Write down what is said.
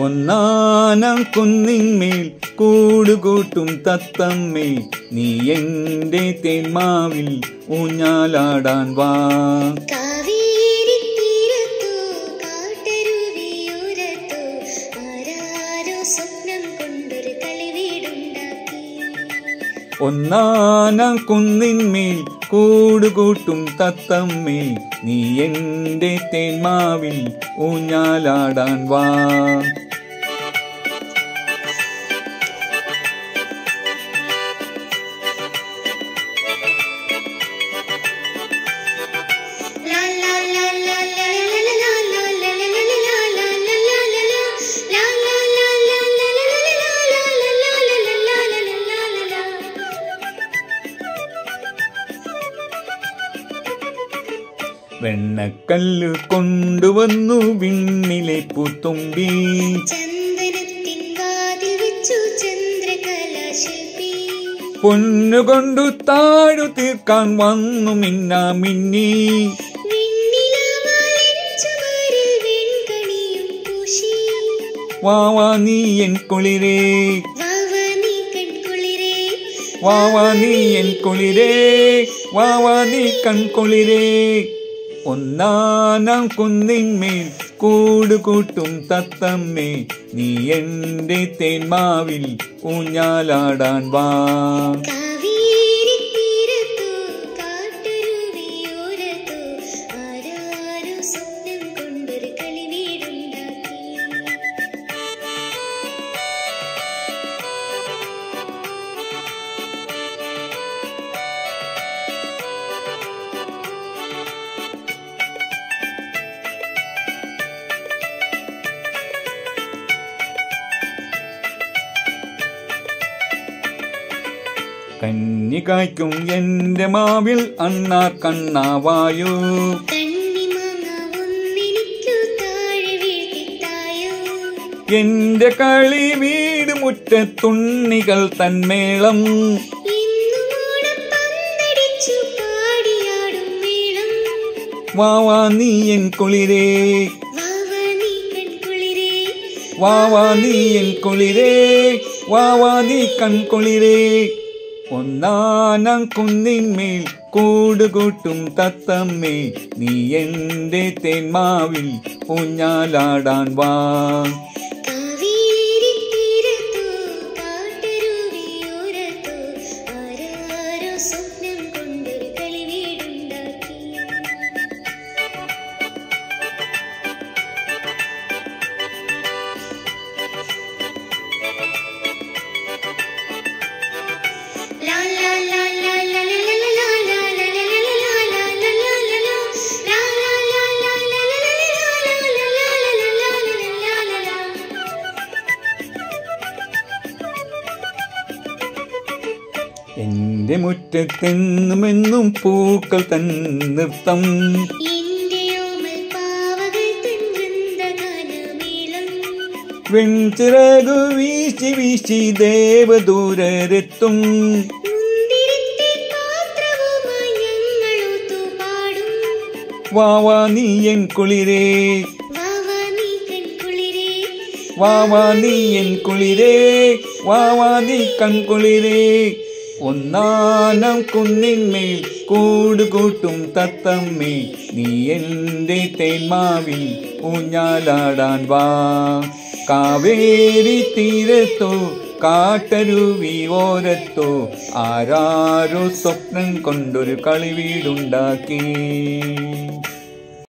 ഒന്നാനം കുന്നിന്മേൽ കൂടുകൂട്ടും തത്തമ്മേ, നീ എന്റെ തേന്മാവിൽ ഊഞ്ഞാലാടാൻ വാ. ഒന്നാനം കുന്നിന്മേൽ കൂടുകൂട്ടും തത്തമ്മേ, നീ എന്റെ തേന്മാവിൽ ഊഞ്ഞാലാടാൻ വാ. വെണ്ണക്കല്ല് കൊണ്ടുവന്നു വിണ്ണിലെ പൂത്തുമ്പി, പൊന്നുകൊണ്ടു താഴു തീർക്കാൻ വന്നു മിന്നാ മിന്നി. വാവാ നീ എൻ കുളിരേ, വാവാ നീ എൻ കുളിരേ, വാവാ നീ കൺകുളിരേ. ഒന്നാനം കുന്നിന്മേൽ കൂടുകൂട്ടും തത്തമ്മേ, നീ എന്റെ തേന്മാവിൽ ഊഞ്ഞാലാടാൻ വാ. കന്നി കായ്ക്കും എന്റെ മാവിൽ അണ്ണാർ കണ്ണാവായോ, എന്റെ കളി വീട് മുറ്റത്തുണ്ണികൾ തന്മേളം. വാവാ നീ എൻ കുളിരേ, വാവാ നീ എൻ കുളിരേ, വാവാ നീ കൺകുളിരേ. ഒന്നാനം കുന്നിന്മേൽ കൂടുകൂട്ടും തത്തമ്മേ, നീ എന്റെ തേന്മാവിൽ ഊഞ്ഞാലാടാൻ വാ. എന്റെ മുറ്റത്തെന്നുമെന്നും പൂക്കൾ തൻ നൃത്തം, വെൺചിറകു വീശി വീശി ദേവദൂരരെത്തും. വാവാ നീ എൻ കുളിരേ, വാവാ നീ എൻ കുളിരേ, വാവാ നീ കൺകുളിരേ. ഒന്നാനം കുന്നിന്മേൽ കൂടുകൂട്ടും തത്തമ്മേ, നീ എന്റെ തേന്മാവിൽ ഊഞ്ഞാലാടാൻ വാ. കാവേരി തീരത്തോ കാട്ടരുവി ഓരത്തോ, ആരാരോ സ്വപ്നം കൊണ്ടൊരു കളിവീടുണ്ടാക്കി.